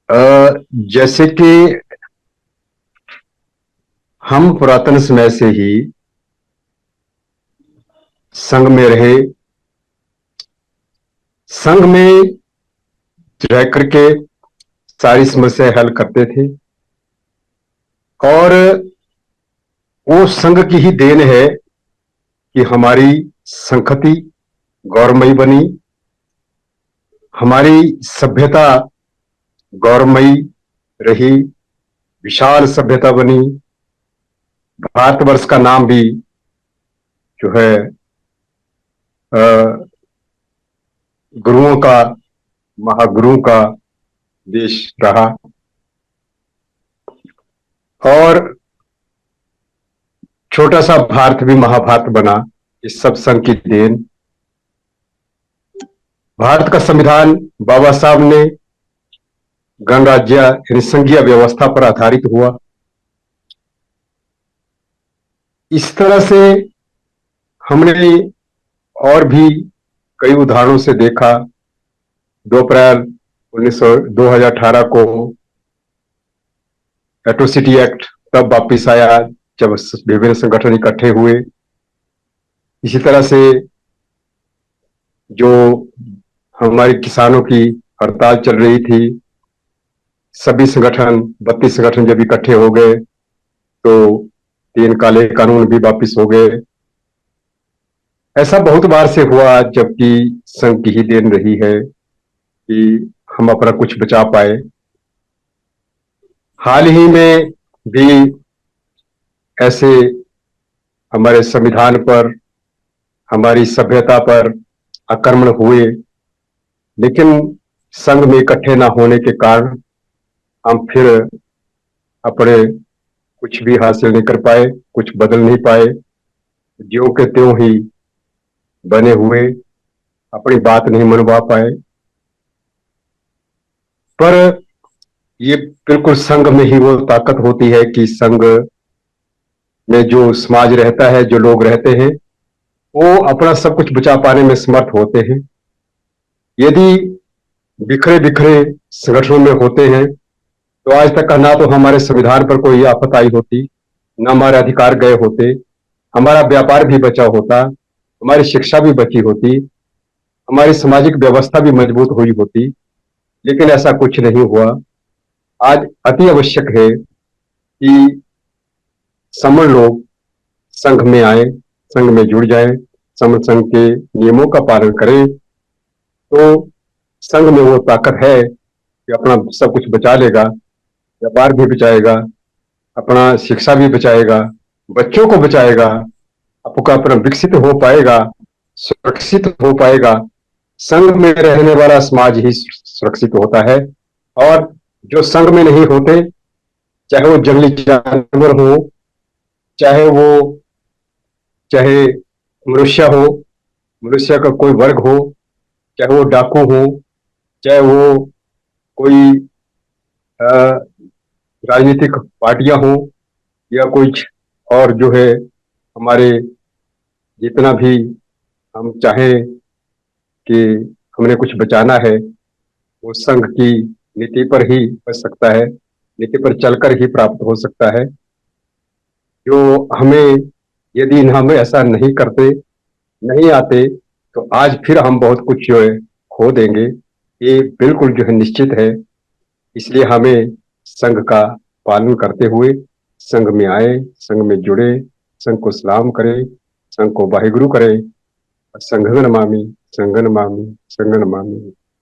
जैसे कि हम पुरातन समय से ही संघ में रहे, संघ में रह करके सारी समस्याएं हल करते थे और वो संघ की ही देन है कि हमारी संस्कृति गौरवमयी बनी, हमारी सभ्यता गौरवमयी रही, विशाल सभ्यता बनी। भारतवर्ष का नाम भी जो है गुरुओं का, महागुरुओं का देश रहा और छोटा सा भारत भी महाभारत बना। इस सब संघ की देन। भारत का संविधान बाबा साहब ने गणराज्य यानी संघीय व्यवस्था पर आधारित हुआ। इस तरह से हमने और भी कई उदाहरणों से देखा। 2 अप्रैल 2018 को एट्रोसिटी एक्ट तब वापिस आया जब विभिन्न संगठन इकट्ठे हुए। इसी तरह से जो हमारे किसानों की हड़ताल चल रही थी, सभी संगठन 32 संगठन जब इकट्ठे हो गए तो 3 काले कानून भी वापिस हो गए। ऐसा बहुत बार से हुआ, जबकि संघ की ही देन रही है कि हम अपना कुछ बचा पाए। हाल ही में भी ऐसे हमारे संविधान पर, हमारी सभ्यता पर आक्रमण हुए, लेकिन संघ में इकट्ठे न होने के कारण हम फिर अपने कुछ भी हासिल नहीं कर पाए, कुछ बदल नहीं पाए, ज्यों के त्यों ही बने हुए, अपनी बात नहीं मनवा पाए। पर ये बिल्कुल संघ में ही वो ताकत होती है कि संघ में जो समाज रहता है, जो लोग रहते हैं, वो अपना सब कुछ बचा पाने में समर्थ होते हैं। यदि बिखरे बिखरे संगठनों में होते हैं तो आज तक का ना तो हमारे संविधान पर कोई आफत आई होती, न हमारे अधिकार गए होते, हमारा व्यापार भी बचा होता, हमारी शिक्षा भी बची होती, हमारी सामाजिक व्यवस्था भी मजबूत हुई होती। लेकिन ऐसा कुछ नहीं हुआ। आज अति आवश्यक है कि समूह लोग संघ में आए, संघ में जुड़ जाए, संघ के नियमों का पालन करें, तो संघ में वो ताकत है कि अपना सब कुछ बचा लेगा, व्यापार भी बचाएगा, अपना शिक्षा भी बचाएगा, बच्चों को बचाएगा, आपका अपना विकसित हो पाएगा, सुरक्षित हो पाएगा। संघ में रहने वाला समाज ही सुरक्षित होता है। और जो संघ में नहीं होते, चाहे वो जंगली जानवर हो, चाहे मनुष्य हो, मनुष्य का कोई वर्ग हो, चाहे वो डाकू हो, चाहे वो कोई राजनीतिक पार्टियां हो, या कुछ और जो है हमारे, जितना भी हम चाहें कि हमने कुछ बचाना है, वो संघ की नीति पर ही बच सकता है, नीति पर चलकर ही प्राप्त हो सकता है। जो हमें, यदि हम ऐसा नहीं करते, नहीं आते, तो आज फिर हम बहुत कुछ जो है खो देंगे। ये बिल्कुल जो है निश्चित है। इसलिए हमें संघ का पालन करते हुए संघ में आए, संघ में जुड़े, संघ को सलाम करें, संघ को वाहिगुरु करें। संघं नमामि, संघं नमामि, संघं नमामि।